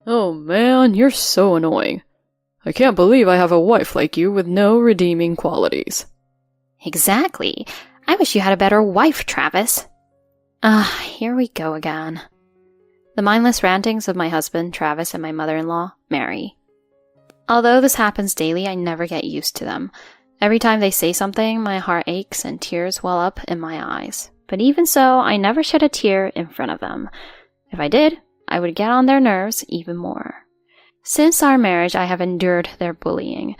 Oh man, you're so annoying. I can't believe I have a wife like you with no redeeming qualities. Exactly. I wish you had a better wife, Travis. Here we go again. The mindless rantings of my husband, Travis, and my mother-in-law, Mary. Although this happens daily, I never get used to them. Every time they say something, my heart aches and tears well up in my eyes. But even so, I never shed a tear in front of them. If I did, I would get on their nerves even more. Since our marriage, I have endured their bullying.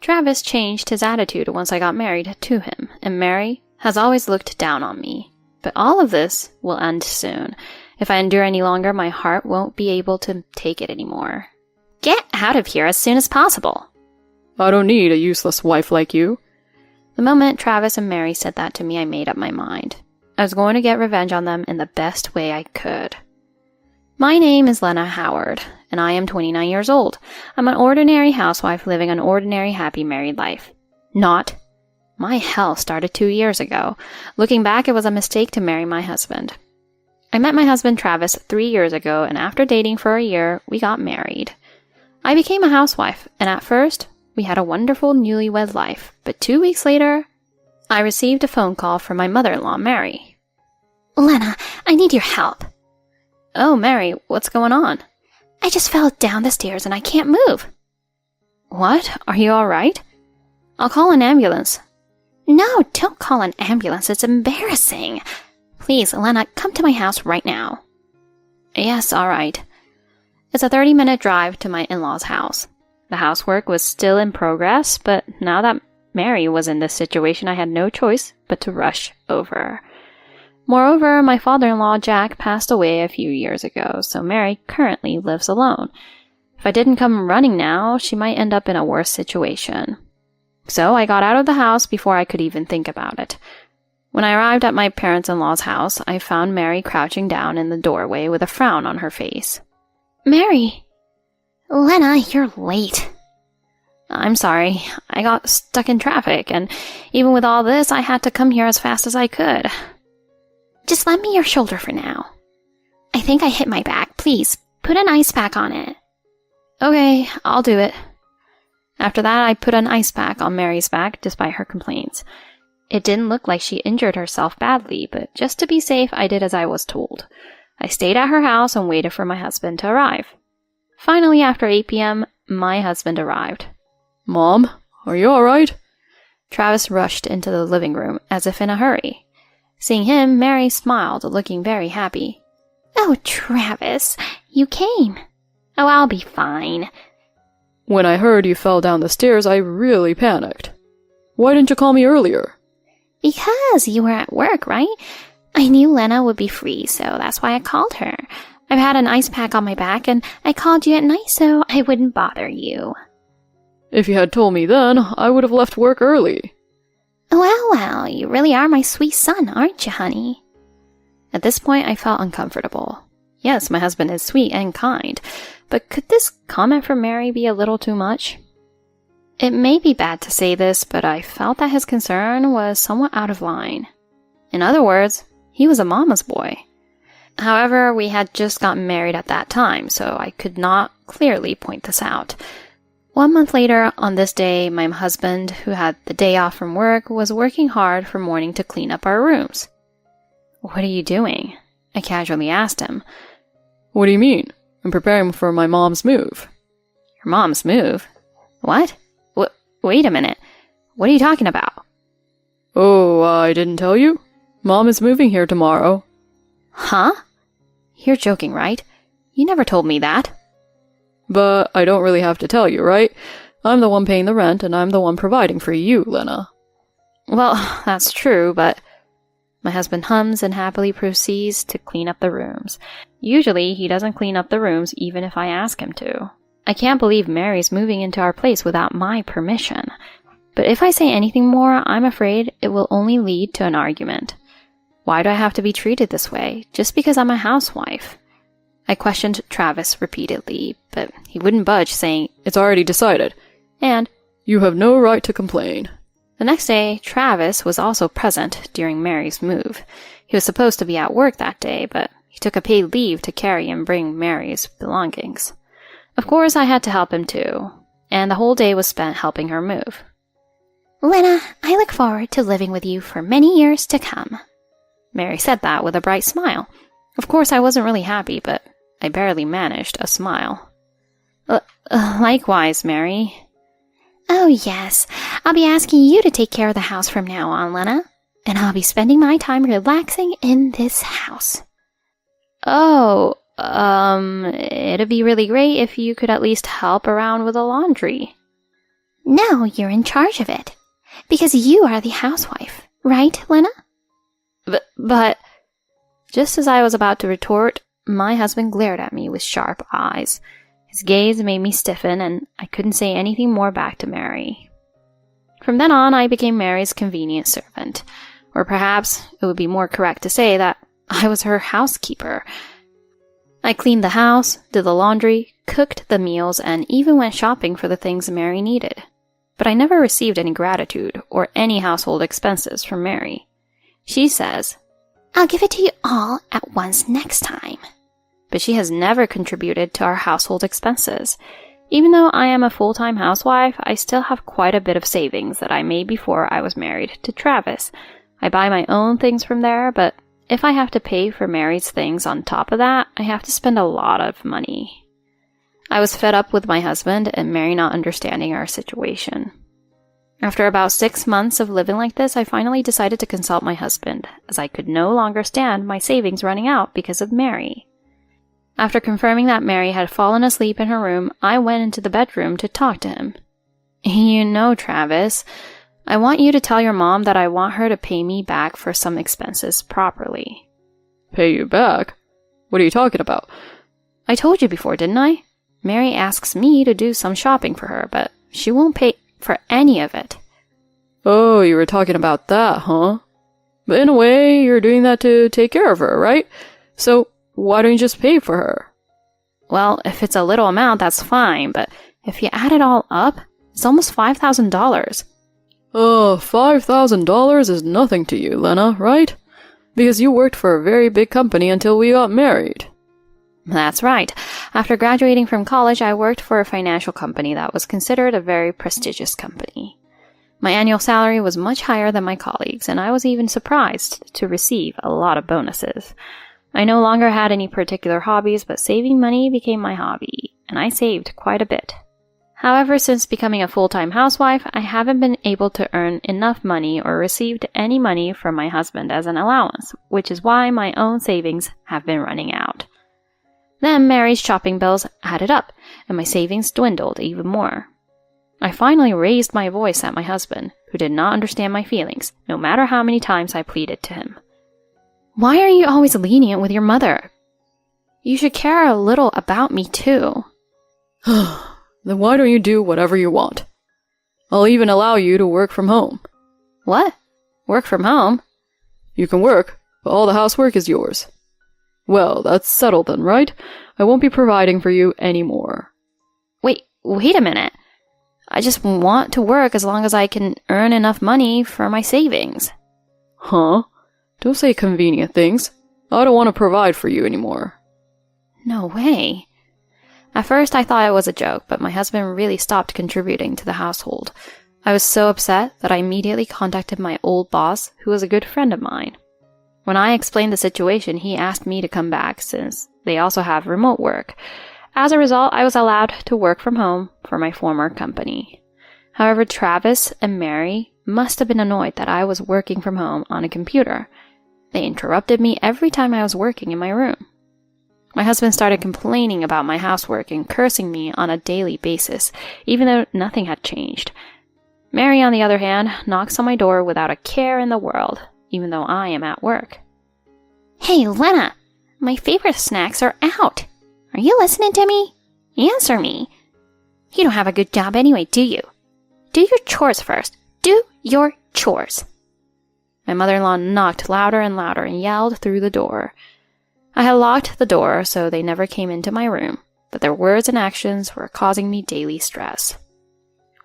Travis changed his attitude once I got married to him, and Mary has always looked down on me. But all of this will end soon. If I endure any longer, my heart won't be able to take it anymore. Get out of here as soon as possible. I don't need a useless wife like you. The moment Travis and Mary said that to me, I made up my mind. I was going to get revenge on them in the best way I could. My name is Lena Howard, and I am 29 years old. I'm an ordinary housewife living an ordinary happy married life. Not. My hell started 2 years ago. Looking back, it was a mistake to marry my husband. I met my husband Travis 3 years ago, and after dating for a year, we got married. I became a housewife, and at first, we had a wonderful newlywed life, but 2 weeks later, I received a phone call from my mother-in-law, Mary. Lena, I need your help. Oh, Mary, what's going on? I just fell down the stairs and I can't move. What? Are you all right? I'll call an ambulance. No, don't call an ambulance. It's embarrassing. Please, Lena, come to my house right now. Yes, all right. It's a 30-minute drive to my in-laws' house. The housework was still in progress, but now that Mary was in this situation, I had no choice but to rush over. Moreover, my father-in-law, Jack, passed away a few years ago, so Mary currently lives alone. If I didn't come running now, she might end up in a worse situation. So I got out of the house before I could even think about it. When I arrived at my parents-in-law's house, I found Mary crouching down in the doorway with a frown on her face. Mary! Lena, you're late. I'm sorry. I got stuck in traffic, and even with all this, I had to come here as fast as I could. Just lend me your shoulder for now. I think I hit my back. Please, put an ice pack on it. Okay, I'll do it. After that, I put an ice pack on Mary's back despite her complaints. It didn't look like she injured herself badly, but just to be safe, I did as I was told. I stayed at her house and waited for my husband to arrive. Finally, after 8 p.m., my husband arrived. Mom, are you all right? Travis rushed into the living room as if in a hurry. Seeing him, Mary smiled, looking very happy. Oh, Travis, you came. Oh, I'll be fine. When I heard you fell down the stairs, I really panicked. Why didn't you call me earlier? Because you were at work, right? I knew Lena would be free, so that's why I called her. I've had an ice pack on my back, and I called you at night so I wouldn't bother you. If you had told me then, I would have left work early. Well, you really are my sweet son, aren't you, honey? At this point, I felt uncomfortable. Yes, my husband is sweet and kind, but could this comment from Mary be a little too much? It may be bad to say this, but I felt that his concern was somewhat out of line. In other words, he was a mama's boy. However, we had just gotten married at that time, so I could not clearly point this out. 1 month later, on this day, my husband, who had the day off from work, was working hard from morning to clean up our rooms. What are you doing? I casually asked him. What do you mean? I'm preparing for my mom's move. Your mom's move? What? Wait a minute. What are you talking about? Oh, I didn't tell you? Mom is moving here tomorrow. Huh? You're joking, right? You never told me that. But I don't really have to tell you, right? I'm the one paying the rent, and I'm the one providing for you, Lena. Well, that's true, but... My husband hums and happily proceeds to clean up the rooms. Usually, he doesn't clean up the rooms even if I ask him to. I can't believe Mary's moving into our place without my permission. But if I say anything more, I'm afraid it will only lead to an argument. Why do I have to be treated this way, just because I'm a housewife? I questioned Travis repeatedly, but he wouldn't budge, saying, It's already decided. And, You have no right to complain. The next day, Travis was also present during Mary's move. He was supposed to be at work that day, but he took a paid leave to carry and bring Mary's belongings. Of course, I had to help him too, and the whole day was spent helping her move. Lena, I look forward to living with you for many years to come. Mary said that with a bright smile. Of course, I wasn't really happy, but I barely managed a smile. Likewise, Mary. Oh, yes. I'll be asking you to take care of the house from now on, Lena. And I'll be spending my time relaxing in this house. Oh, it'd be really great if you could at least help around with the laundry. No, you're in charge of it. Because you are the housewife, right, Lena? But, just as I was about to retort, my husband glared at me with sharp eyes. His gaze made me stiffen, and I couldn't say anything more back to Mary. From then on, I became Mary's convenient servant. Or perhaps it would be more correct to say that I was her housekeeper. I cleaned the house, did the laundry, cooked the meals, and even went shopping for the things Mary needed. But I never received any gratitude or any household expenses from Mary. She says, I'll give it to you all at once next time. But she has never contributed to our household expenses. Even though I am a full-time housewife, I still have quite a bit of savings that I made before I was married to Travis. I buy my own things from there, but if I have to pay for Mary's things on top of that, I have to spend a lot of money. I was fed up with my husband and Mary not understanding our situation. After about 6 months of living like this, I finally decided to consult my husband, as I could no longer stand my savings running out because of Mary. After confirming that Mary had fallen asleep in her room, I went into the bedroom to talk to him. You know, Travis, I want you to tell your mom that I want her to pay me back for some expenses properly. Pay you back? What are you talking about? I told you before, didn't I? Mary asks me to do some shopping for her, but she won't pay for any of it. Oh, you were talking about that, huh? But in a way, you're doing that to take care of her, right? So, why don't you just pay for her? Well, if it's a little amount, that's fine, but if you add it all up, it's almost $5,000. Oh, $5,000 is nothing to you, Lena, right? Because you worked for a very big company until we got married. That's right. After graduating from college, I worked for a financial company that was considered a very prestigious company. My annual salary was much higher than my colleagues, and I was even surprised to receive a lot of bonuses. I no longer had any particular hobbies, but saving money became my hobby, and I saved quite a bit. However, since becoming a full-time housewife, I haven't been able to earn enough money or received any money from my husband as an allowance, which is why my own savings have been running out. Then Mary's shopping bills added up, and my savings dwindled even more. I finally raised my voice at my husband, who did not understand my feelings, no matter how many times I pleaded to him. Why are you always lenient with your mother? You should care a little about me too. Then why don't you do whatever you want? I'll even allow you to work from home. What? Work from home? You can work, but all the housework is yours. Well, that's settled then, right? I won't be providing for you anymore. Wait a minute. I just want to work as long as I can earn enough money for my savings. Huh? Don't say convenient things. I don't want to provide for you anymore. No way. At first I thought it was a joke, but my husband really stopped contributing to the household. I was so upset that I immediately contacted my old boss, who was a good friend of mine. When I explained the situation, he asked me to come back since they also have remote work. As a result, I was allowed to work from home for my former company. However, Travis and Mary must have been annoyed that I was working from home on a computer. They interrupted me every time I was working in my room. My husband started complaining about my housework and cursing me on a daily basis, even though nothing had changed. Mary, on the other hand, knocks on my door without a care in the world, even though I am at work. Hey, Lena, my favorite snacks are out. Are you listening to me? Answer me. You don't have a good job anyway, do you? Do your chores first. Do your chores. My mother-in-law knocked louder and louder and yelled through the door. I had locked the door so they never came into my room, but their words and actions were causing me daily stress.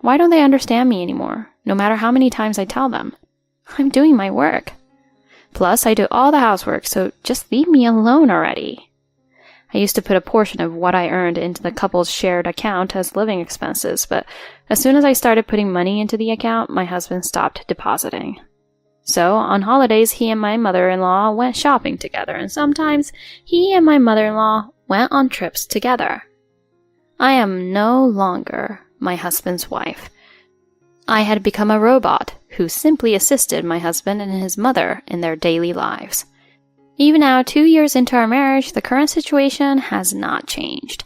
Why don't they understand me anymore, no matter how many times I tell them? I'm doing my work. Plus, I do all the housework, so just leave me alone already. I used to put a portion of what I earned into the couple's shared account as living expenses, but as soon as I started putting money into the account, my husband stopped depositing. So, on holidays, he and my mother-in-law went shopping together, and sometimes he and my mother-in-law went on trips together. I am no longer my husband's wife. I had become a robot who simply assisted my husband and his mother in their daily lives. Even now, 2 years into our marriage, the current situation has not changed.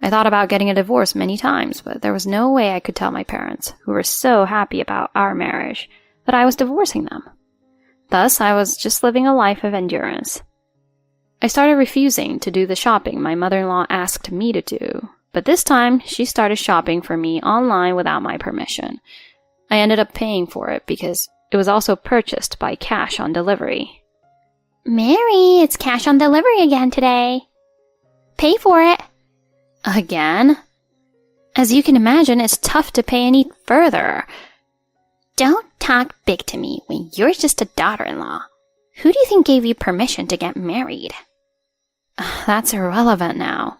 I thought about getting a divorce many times, but there was no way I could tell my parents, who were so happy about our marriage, that I was divorcing them. Thus, I was just living a life of endurance. I started refusing to do the shopping my mother-in-law asked me to do, but this time she started shopping for me online without my permission. I ended up paying for it because it was also purchased by cash on delivery. Mary, it's cash on delivery again today. Pay for it. Again? As you can imagine, it's tough to pay any further. Don't talk big to me when you're just a daughter-in-law. Who do you think gave you permission to get married? That's irrelevant now.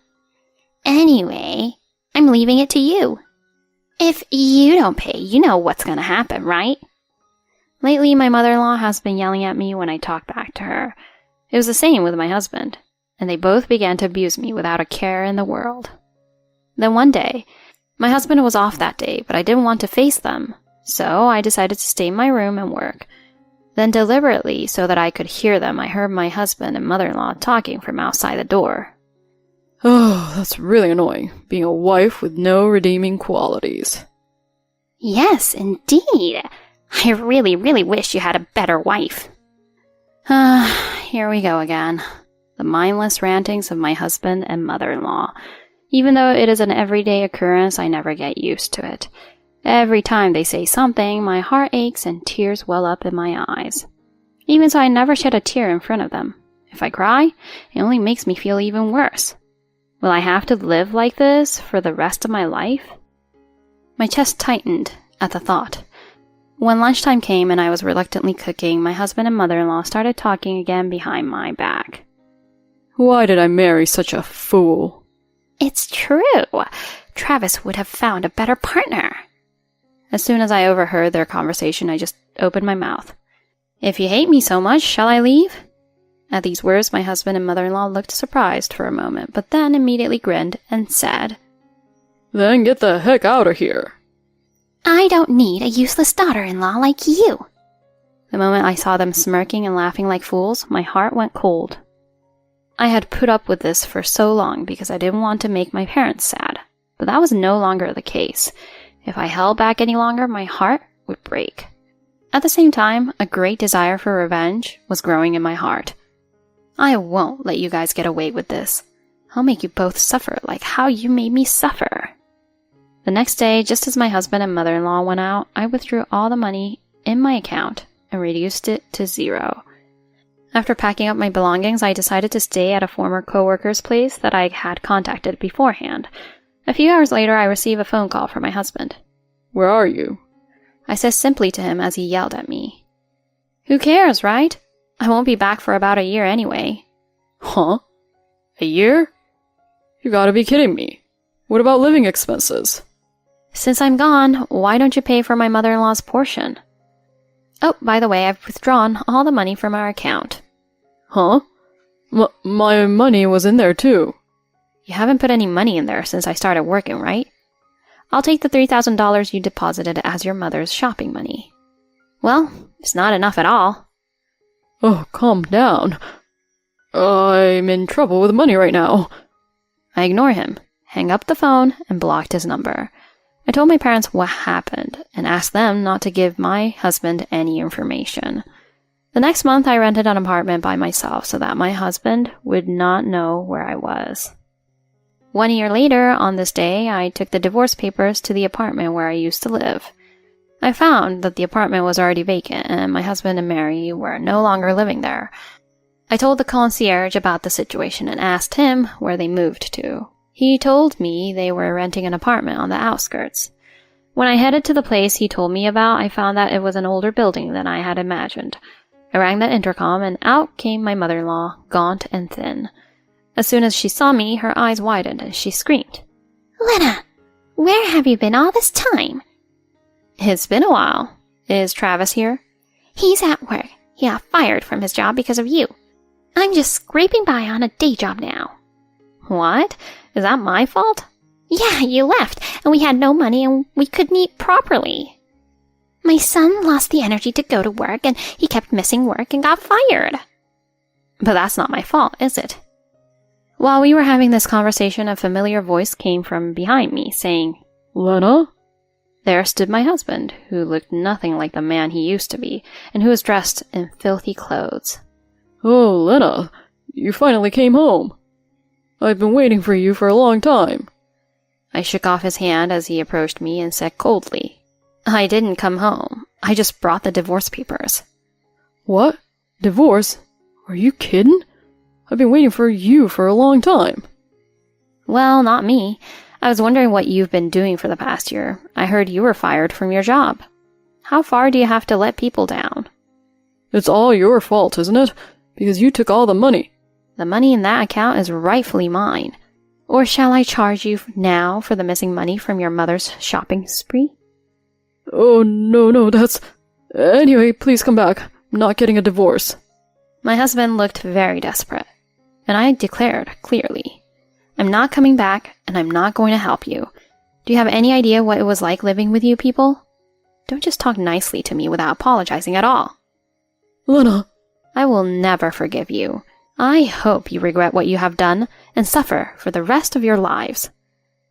Anyway, I'm leaving it to you. If you don't pay, you know what's gonna happen, right? Lately, my mother-in-law has been yelling at me when I talk back to her. It was the same with my husband, and they both began to abuse me without a care in the world. Then one day, my husband was off that day, but I didn't want to face them, so I decided to stay in my room and work. Then deliberately, so that I could hear them, I heard my husband and mother-in-law talking from outside the door. Oh, that's really annoying, being a wife with no redeeming qualities. Yes, indeed. I really, really wish you had a better wife. Here we go again. The mindless rantings of my husband and mother-in-law. Even though it is an everyday occurrence, I never get used to it. Every time they say something, my heart aches and tears well up in my eyes. Even so, I never shed a tear in front of them. If I cry, it only makes me feel even worse. Will I have to live like this for the rest of my life? My chest tightened at the thought. When lunchtime came and I was reluctantly cooking, my husband and mother-in-law started talking again behind my back. Why did I marry such a fool? It's true. Travis would have found a better partner. As soon as I overheard their conversation, I just opened my mouth. If you hate me so much, shall I leave? At these words, my husband and mother-in-law looked surprised for a moment, but then immediately grinned and said, Then get the heck out of here. I don't need a useless daughter-in-law like you. The moment I saw them smirking and laughing like fools, my heart went cold. I had put up with this for so long because I didn't want to make my parents sad, but that was no longer the case. If I held back any longer, my heart would break. At the same time, a great desire for revenge was growing in my heart. I won't let you guys get away with this. I'll make you both suffer like how you made me suffer. The next day, just as my husband and mother-in-law went out, I withdrew all the money in my account and reduced it to 0. After packing up my belongings, I decided to stay at a former coworker's place that I had contacted beforehand. A few hours later, I received a phone call from my husband. Where are you? I said simply to him as he yelled at me. Who cares, right? I won't be back for about a year anyway. Huh? A year? You gotta be kidding me. What about living expenses? Since I'm gone, why don't you pay for my mother-in-law's portion? Oh, by the way, I've withdrawn all the money from our account. Huh? My money was in there too. You haven't put any money in there since I started working, right? I'll take the $3,000 you deposited as your mother's shopping money. Well, it's not enough at all. Oh, calm down. I'm in trouble with money right now. I ignore him, hang up the phone, and blocked his number. I told my parents what happened and asked them not to give my husband any information. The next month, I rented an apartment by myself so that my husband would not know where I was. 1 year later, on this day, I took the divorce papers to the apartment where I used to live. I found that the apartment was already vacant and my husband and Mary were no longer living there. I told the concierge about the situation and asked him where they moved to. He told me they were renting an apartment on the outskirts. When I headed to the place he told me about, I found that it was an older building than I had imagined. I rang the intercom and out came my mother-in-law, gaunt and thin. As soon as she saw me, her eyes widened and she screamed. Lena, where have you been all this time? It's been a while. Is Travis here? He's at work. He got fired from his job because of you. I'm just scraping by on a day job now. What? Is that my fault? Yeah, you left, and we had no money and we couldn't eat properly. My son lost the energy to go to work, and he kept missing work and got fired. But that's not my fault, is it? While we were having this conversation, a familiar voice came from behind me, saying, Lena? There stood my husband, who looked nothing like the man he used to be, and who was dressed in filthy clothes. Oh, Lena, you finally came home. I've been waiting for you for a long time. I shook off his hand as he approached me and said coldly, I didn't come home. I just brought the divorce papers. What? Divorce? Are you kidding? I've been waiting for you for a long time. Well, not me. I was wondering what you've been doing for the past year. I heard you were fired from your job. How far do you have to let people down? It's all your fault, isn't it? Because you took all the money. The money in that account is rightfully mine. Or shall I charge you now for the missing money from your mother's shopping spree? Oh, no, that's... Anyway, please come back. I'm not getting a divorce. My husband looked very desperate, and I declared clearly, I'm not coming back, and I'm not going to help you. Do you have any idea what it was like living with you people? Don't just talk nicely to me without apologizing at all. Lena. I will never forgive you. I hope you regret what you have done and suffer for the rest of your lives.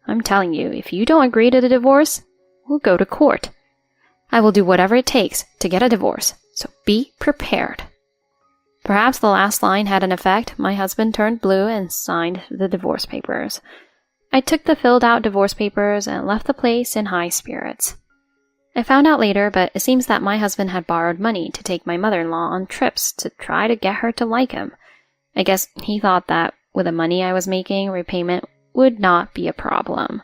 I'm telling you, if you don't agree to the divorce, we'll go to court. I will do whatever it takes to get a divorce, so be prepared. Perhaps the last line had an effect. My husband turned blue and signed the divorce papers. I took the filled out divorce papers and left the place in high spirits. I found out later, but it seems that my husband had borrowed money to take my mother-in-law on trips to try to get her to like him. I guess he thought that with the money I was making, repayment would not be a problem.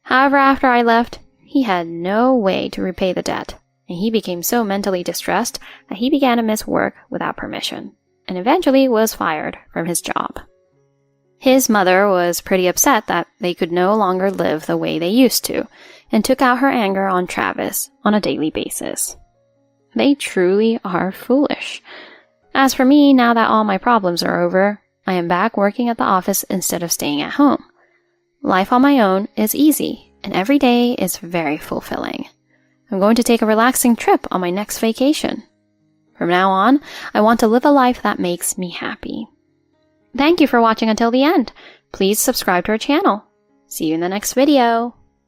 However, after I left, he had no way to repay the debt, and he became so mentally distressed that he began to miss work without permission, and eventually was fired from his job. His mother was pretty upset that they could no longer live the way they used to, and took out her anger on Travis on a daily basis. They truly are foolish. As for me, now that all my problems are over, I am back working at the office instead of staying at home. Life on my own is easy, and every day is very fulfilling. I'm going to take a relaxing trip on my next vacation. From now on, I want to live a life that makes me happy. Thank you for watching until the end. Please subscribe to our channel. See you in the next video.